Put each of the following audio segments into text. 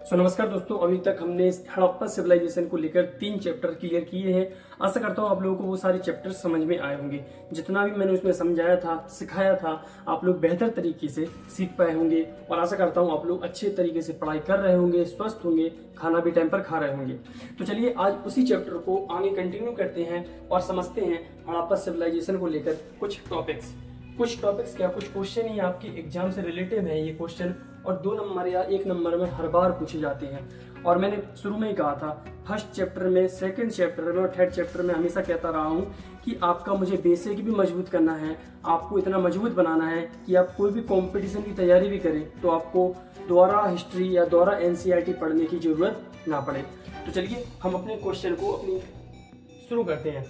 नमस्कार दोस्तों, अभी तक हमने हड़प्पा सिविलाइजेशन को लेकर 3 चैप्टर क्लियर किए हैं। आशा करता हूँ आप लोगों को वो सारे चैप्टर समझ में आए होंगे। जितना भी मैंने उसमें समझाया था, सिखाया था, आप लोग बेहतर तरीके से सीख पाए होंगे और आशा करता हूँ आप लोग अच्छे तरीके से पढ़ाई कर रहे होंगे, स्वस्थ होंगे, खाना भी टाइम पर खा रहे होंगे। तो चलिए आज उसी चैप्टर को आगे कंटिन्यू करते हैं और समझते हैं हड़प्पा सिविलाइजेशन को लेकर कुछ टॉपिक्स क्या, कुछ क्वेश्चन ही आपके एग्जाम से रिलेटेड है ये क्वेश्चन, और 2 नंबर या 1 नंबर में हर बार पूछे जाते हैं। और मैंने शुरू में ही कहा था, फर्स्ट चैप्टर में, सेकंड चैप्टर में और थर्ड चैप्टर में हमेशा कहता रहा हूँ कि आपका मुझे बेसिक भी मजबूत करना है, आपको इतना मजबूत बनाना है कि आप कोई भी कंपटीशन की तैयारी भी करें तो आपको दोबारा हिस्ट्री या दोबारा एनसीईआरटी पढ़ने की जरूरत ना पड़े। तो चलिए हम अपने क्वेश्चन को शुरू करते हैं।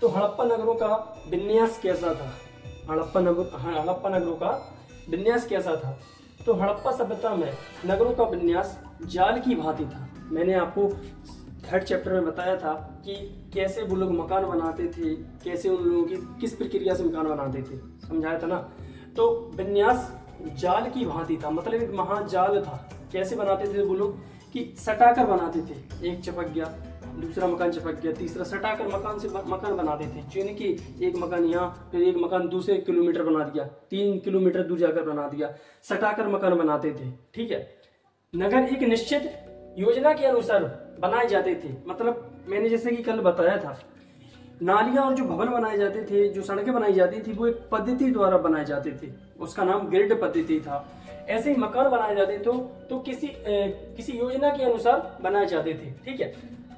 तो हड़प्पा नगरों का विन्यास कैसा था? हड़प्पा नगरों का विन्यास कैसा था? तो हड़प्पा सभ्यता में नगरों का विन्यास जाल की भांति था। मैंने आपको थर्ड चैप्टर में बताया था कि कैसे वो लोग मकान बनाते थे, कैसे उन लोगों की किस प्रक्रिया से मकान बनाते थे, समझाया था ना। तो विन्यास जाल की भांति था, मतलब एक महाजाल था। कैसे बनाते थे वो लोग कि सटाकर बनाते थे, एक चिपक गया, दूसरा मकान चिपक गया, तीसरा सटाकर मकान से मकान बनाते थे। यानी कि एक मकान यहाँ, फिर एक मकान दूसरे किलोमीटर बना दिया, 3 किलोमीटर दूर जाकर बना दिया, सटाकर मकान बनाते थे। ठीक है। नगर एक निश्चित योजना के अनुसार बनाए जाते थे। मतलब मैंने जैसे कि कल बताया था, नालियां और जो भवन बनाए जाते थे, जो सड़कें बनाई जाती थी, वो एक पद्धति द्वारा बनाए जाते थे, उसका नाम ग्रिड पद्धति था। ऐसे ही मकान बनाए जाते थे तो किसी योजना के अनुसार बनाए जाते थे। ठीक है।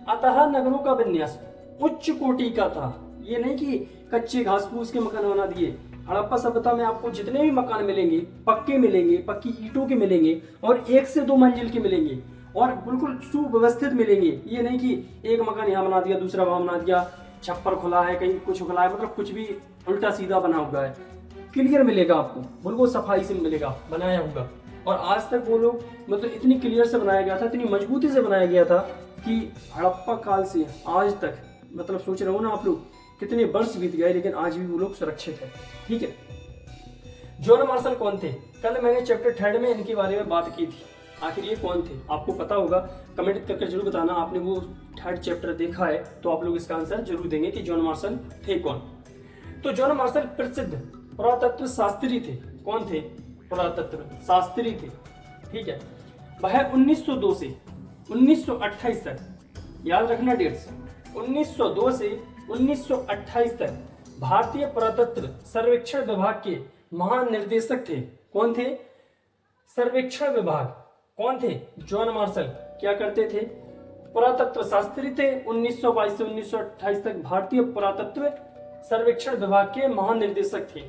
अतः नगरों का विन्यास उच्च कोटि का था। ये नहीं कि कच्चे घास फूस के मकान बना दिए। हड़प्पा सभ्यता में आपको जितने भी मकान मिलेंगे, पक्के मिलेंगे, पक्की ईंटों के मिलेंगे और 1 से 2 मंजिल के मिलेंगे और बिल्कुल सुव्यवस्थित मिलेंगे। ये नहीं कि एक मकान यहाँ बना दिया, दूसरा वहां बना दिया, छप्पर खुला है, कहीं कुछ खुला है, मतलब कुछ भी उल्टा सीधा बना हुआ है। क्लियर मिलेगा आपको, बिल्कुल सफाई से मिलेगा, बनाया होगा। और आज तक वो लोग मतलब इतनी क्लियर से बनाया गया था, इतनी मजबूती से बनाया गया था कि हड़प्पा काल से आज तक, मतलब सोच रहे हो ना आप लोग, कितने वर्ष बीत गए लेकिन आज भी वो लोग सुरक्षित है। ठीक है। जॉन मार्शल कौन थे? कल मैंने चैप्टर 3 में इनके बारे में बात की थी। आखिर ये कौन थे? आपको पता होगा, कमेंट करके जरूर बताना। आपने वो 3rd चैप्टर देखा है तो आप लोग इसका आंसर जरूर देंगे कि जॉन मार्शल थे कौन। तो जॉन मार्शल प्रसिद्ध पुरातत्व शास्त्री थे। कौन थे? पुरातत्व शास्त्री थे। ठीक है। वह 1902 से 1928 तक, याद रखना डेट्स, 1902 से 1928 तक भारतीय पुरातत्व सर्वेक्षण विभाग के महानिर्देशक थे। कौन थे? सर्वेक्षण विभाग। कौन थे? John Marshall. क्या करते थे? पुरातत्व शास्त्री थे। 1922 से 1928 तक भारतीय पुरातत्व सर्वेक्षण विभाग के महानिर्देशक थे।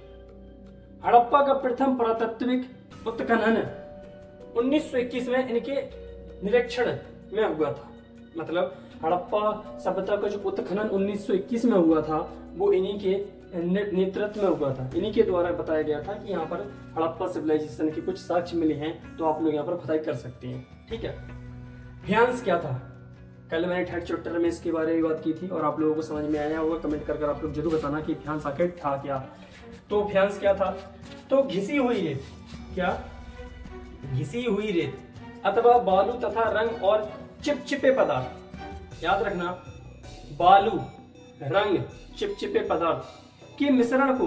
हड़प्पा का प्रथम पुरातत्विक उत्खनन 1921 में इनके निरीक्षण में हुआ था। मतलब हड़प्पा सभ्यता का जो उत्खनन 1921 में हुआ था वो इन्हीं के नेतृत्व में हुआ था। इन्हीं के द्वारा बताया गया था कि यहाँ पर हड़प्पा सिविलाइजेशन के कुछ साक्ष्य मिले हैं, तो आप लोग यहाँ पर खुदाई कर सकते हैं। ठीक है। भ्यांस क्या था? कल मैंने 3rd चैप्टर में इसके बारे में बात की थी और आप लोगों को समझ में आया होगा। कमेंट कर आप लोग जरूर बताना कि भ्यांस आखिर था क्या। तो भ्यांस क्या था? तो घिसी हुई रेत। क्या? घिसी हुई रेत अथवा बालू तथा रंग और चिपचिपे पदार्थ। याद रखना, बालू, रंग, चिपचिपे पदार्थ के मिश्रण को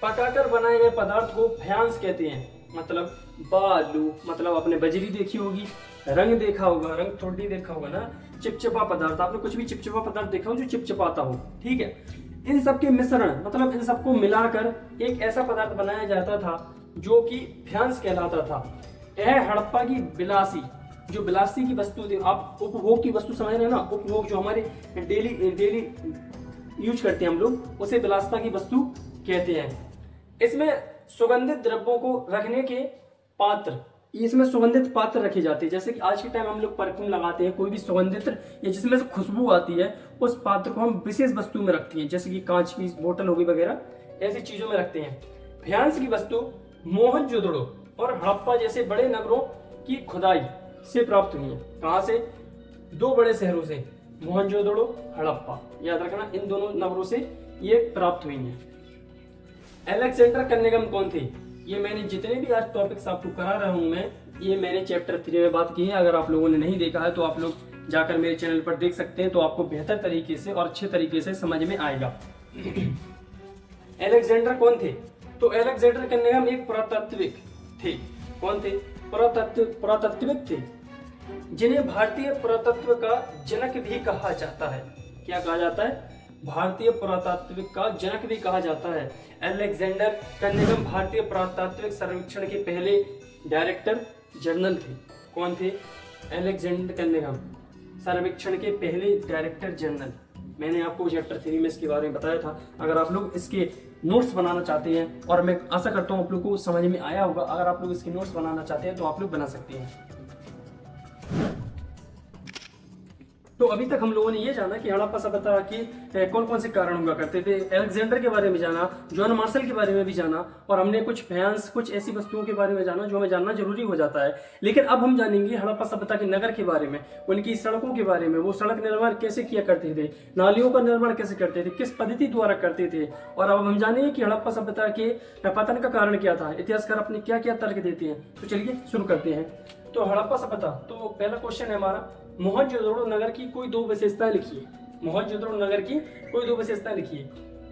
पकाकर बनाए गए पदार्थ को भ्यांस कहते हैं। मतलब बालू, मतलब आपने बजरी देखी होगी, रंग देखा होगा, रंग थोड़ी देखा होगा ना, चिपचिपा पदार्थ, आपने कुछ भी चिपचिपा पदार्थ देखा हो जो चिपचिपाता हो। ठीक है। इन सब के मिश्रण, मतलब इन सबको मिलाकर एक ऐसा पदार्थ बनाया जाता था जो कि भ्यांस कहलाता था। यह हड़प्पा की विलासी की वस्तु थी। आप उपभोग की वस्तु समझ रहे हैं ना, उपभोग जो हमारे डेली यूज करते हैं हम लोग, उसे विलासिता की वस्तु कहते हैं। इसमें सुगंधित द्रव्यों को रखने के पात्र, इसमें सुगंधित पात्र रखे जाते हैं। जैसे कि आज के टाइम हम लोग परफ्यूम लगाते हैं, कोई भी सुगंधित या जिसमें से खुशबू आती है, उस पात्र को हम विशेष वस्तु में रखते हैं, जैसे कि कांच की बोतल होगी वगैरह, ऐसी चीजों में रखते हैं। भ्यांस की वस्तु मोहनजोदड़ो और हड़प्पा जैसे बड़े नगरों की खुदाई से प्राप्त हुई है। कहां से? 2 बड़े शहरों से, मोहनजोदड़ो, हड़प्पा। याद रखना, इन दोनों नगरों से ये प्राप्त हुई है। अलेक्जेंडर कन्निंघम कौन थे? ये मैंने जितने भी आज टॉपिक्स आपको करा रहा हूं मैं, ये मैंने चैप्टर 3 में बात की है। अगर आप लोगों ने नहीं देखा है तो आप लोग जाकर मेरे चैनल पर देख सकते हैं, तो आपको बेहतर तरीके से और अच्छे तरीके से समझ में आएगा। अलेक्जेंडर कौन थे? तो अलेक्जेंडर कनिंघम एक पुरातात्विक थे। कौन थे? पुरातात्विक थे, जिन्हें भारतीय पुरातत्व का जनक भी कहा जाता है। क्या कहा जाता है? भारतीय पुरातात्विक का जनक भी कहा जाता है। अलेक्जेंडर कनिंघम भारतीय पुरातात्विक सर्वेक्षण के पहले डायरेक्टर जनरल थे। कौन थे? अलेक्जेंडर कनिंघम सर्वेक्षण के पहले डायरेक्टर जनरल। मैंने आपको चैप्टर 3 में इसके बारे में बताया था। अगर आप लोग इसके नोट्स बनाना चाहते हैं, और मैं आशा करता हूँ आप लोग को समझ में आया होगा, अगर आप लोग इसके नोट्स बनाना चाहते हैं तो आप लोग बना सकते हैं। तो अभी तक हम लोगों ने ये जाना कि हड़प्पा सभ्यता के कौन कौन से कारण हुआ करते थे, अलेक्जेंडर के बारे में जाना, जॉन मार्शल के बारे में भी जाना, और हमने कुछ फैंस, कुछ ऐसी वस्तुओं के बारे में जाना जो हमें जानना जरूरी हो जाता है। लेकिन अब हम जानेंगे हड़प्पा सभ्यता के नगर के बारे में, उनकी सड़कों के बारे में, वो सड़क निर्माण कैसे किया करते थे, नालियों का निर्माण कैसे करते थे, किस पद्धति द्वारा करते थे। और अब हम जानेंगे कि हड़प्पा सभ्यता के पतन का कारण क्या था। इतिहासकार अपने क्या क्या तर्क देते हैं। तो चलिए शुरू करते हैं। तो हड़प्पा सभ्यता, तो पहला क्वेश्चन है हमारा, मोहनजोदड़ो नगर की कोई दो विशेषताएं लिखिए। मोहनजोदड़ो नगर की कोई दो विशेषताएं लिखिए।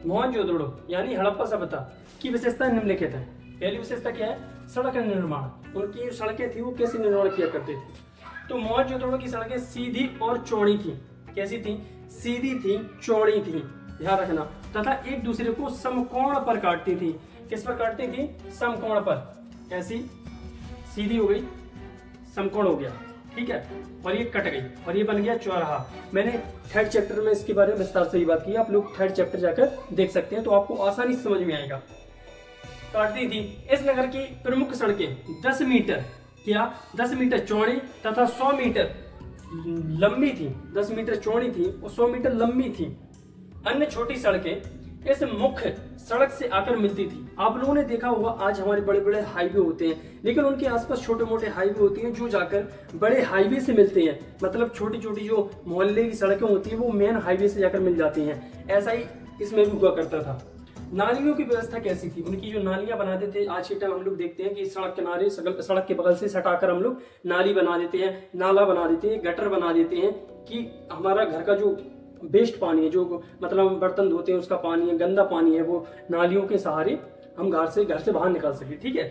मोहनजोदड़ो यानी हड़प्पा सभ्यता की विशेषताएं निम्नलिखित है। पहली विशेषता क्या है? सड़क निर्माण। उनकी सड़कें थी वो कैसे निर्माण किया करते थे। तो मोहनजोदड़ो की सड़कें सीधी और चौड़ी थी। कैसी थी? सीधी थी, चौड़ी थी, ध्यान रखना, तथा एक दूसरे को समकोण पर काटती थी। किस पर काटती थी? समकोण पर। ऐसी सीधी हो गई, समकोण हो गया, ठीक है, और ये कट गई और ये बन गया चौराहा। मैंने 3rd चैप्टर में इसके बारे में विस्तार से ही बात की, आप लोग 3rd चैप्टर जाकर देख सकते हैं, तो आपको आसानी से समझ में आएगा। काटती थी। इस नगर की प्रमुख सड़कें 10 मीटर, क्या 10 मीटर चौड़ी तथा 100 मीटर लंबी थी। 10 मीटर चौड़ी थी और 100 मीटर लंबी थी। अन्य छोटी सड़कें इस मुख्य सड़क से आकर मिलती थी। आप लोगों ने देखा होगा आज हमारे बड़े बड़े हाईवे होते हैं, लेकिन उनके आसपास छोटे मोटे हाईवे होते हैं जो जाकर बड़े हाईवे से मिलते हैं। मतलब छोटी छोटी जो मोहल्ले की सड़कें होती हैं वो मेन हाईवे से जाकर मिल जाती हैं। ऐसा ही इसमें भी हुआ करता था। नालियों की व्यवस्था कैसी थी? उनकी जो नालियां बना देते हैं, आज के टाइम हम लोग देखते हैं कि सड़क किनारे सड़क के बगल से सटाकर हम लोग नाली बना देते हैं, नाला बना देते हैं, गटर बना देते हैं कि हमारा घर का जो वेस्ट पानी है, जो मतलब बर्तन धोते हैं उसका पानी है, गंदा पानी है, वो नालियों के सहारे हम घर से बाहर निकाल सके, ठीक है।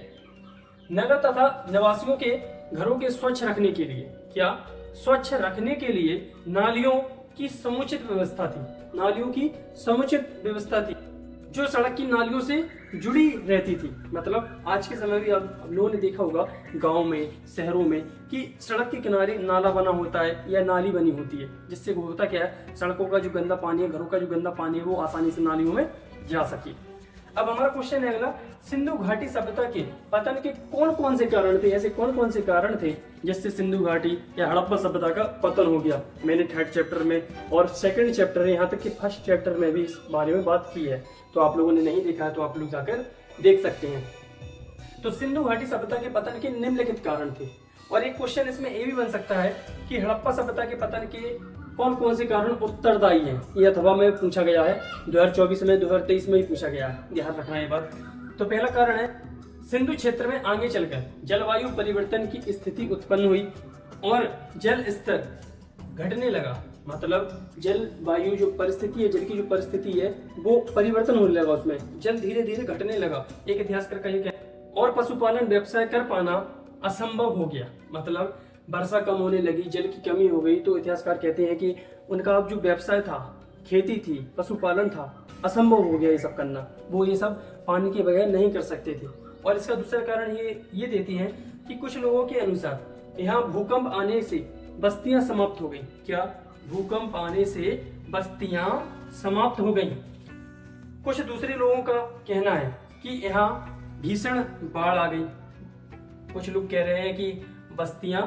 नगर तथा निवासियों के घरों के स्वच्छ रखने के लिए, क्या स्वच्छ रखने के लिए नालियों की समुचित व्यवस्था थी। नालियों की समुचित व्यवस्था थी जो सड़क की नालियों से जुड़ी रहती थी। मतलब आज के समय भी आप लोगों ने देखा होगा गांव में, शहरों में, कि सड़क के किनारे नाला बना होता है या नाली बनी होती है, जिससे होता क्या है, सड़कों का जो गंदा पानी है, घरों का जो गंदा पानी है, वो आसानी से नालियों में जा सके। अब हमारा क्वेश्चन है अगला, सिंधु घाटी सभ्यता के पतन के कौन कौन से कारण थे? ऐसे कौन कौन से कारण थे जिससे सिंधु घाटी या हड़प्पा सभ्यता का पतन हो गया? मैंने 3rd चैप्टर में और 2nd चैप्टर यहाँ तक कि 1st चैप्टर में भी इस बारे में बात की है, तो आप लोगों ने नहीं देखा है तो आप लोग जाकर देख सकते हैं। तो सिंधु घाटी सभ्यता के पतन के निम्नलिखित कारण थे। और एक क्वेश्चन इसमें ये भी बन सकता है कि हड़प्पा सभ्यता के पतन के कौन कौन से कारण उत्तरदायी हैं? ये अथवा में पूछा गया है, 2024 में, 2023 में ही पूछा गया है, ध्यान रखना ये बात। तो पहला कारण है, सिंधु क्षेत्र में आगे चलकर जलवायु परिवर्तन की स्थिति उत्पन्न हुई और जल स्तर घटने लगा। मतलब जलवायु जो परिस्थिति है, जल की जो परिस्थिति है वो परिवर्तन होने लगा, उसमें जल धीरे धीरे घटने लगा। एक इतिहासकार का ये कहना। और पशुपालन व्यवसाय कर पाना असंभव हो गया। मतलब वर्षा कम होने लगी, जल की कमी हो गई, तो इतिहासकार कहते हैं कि उनका जो व्यवसाय था, खेती थी, पशुपालन था, असंभव हो गया ये सब करना। वो ये सब पानी के बगैर नहीं कर सकते थे। और इसका दूसरा कारण ये देती हैं कि कुछ लोगों के अनुसार यहाँ भूकंप आने से बस्तियां समाप्त हो गई। क्या भूकंप आने से बस्तियां समाप्त हो गई। कुछ दूसरे लोगों का कहना है कि यहाँ भीषण बाढ़ आ गई। कुछ लोग कह रहे हैं कि बस्तियां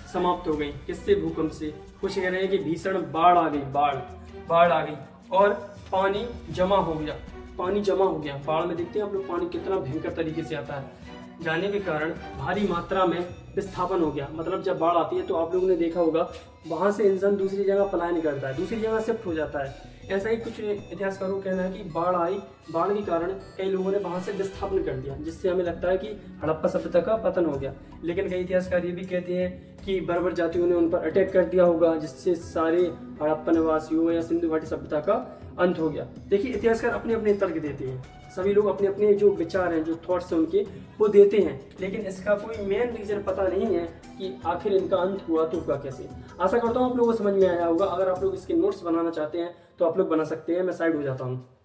समाप्त हो गई, किससे? भूकंप से। कुछ कह रहे हैं कि भीषण बाढ़ आ गई, बाढ़ आ गई और पानी जमा हो गया। पानी जमा हो गया। बाढ़ में देखते हैं आप लोग पानी कितना भयंकर तरीके से आता है। जाने के कारण भारी मात्रा में विस्थापन हो गया। मतलब जब बाढ़ आती है तो आप लोगों ने देखा होगा वहां से इंसान दूसरी जगह पलायन करता है, दूसरी जगह शिफ्ट हो जाता है। ऐसा ही कुछ इतिहासकारों का कहना है कि बाढ़ आई, बाढ़ के कारण कई लोगों ने वहां से विस्थापन कर दिया, जिससे हमें लगता है कि हड़प्पा सभ्यता का पतन हो गया। लेकिन कई इतिहासकार ये भी कहते हैं कि बर्बर जातियों ने उन पर अटैक कर दिया होगा, जिससे सारे हड़प्पा निवासियों या सिंधु घाटी सभ्यता का अंत हो गया। देखिए, इतिहासकार अपने अपने तर्क देते हैं, सभी लोग अपने अपने जो विचार हैं, जो थॉट्स हैं उनके, वो देते हैं, लेकिन इसका कोई मेन रीजन पता नहीं है कि आखिर इनका अंत हुआ तो हुआ कैसे। आशा करता हूँ आप लोगों को समझ में आया होगा। अगर आप लोग इसके नोट्स बनाना चाहते हैं तो आप लोग बना सकते हैं, मैं साइड हो जाता हूँ।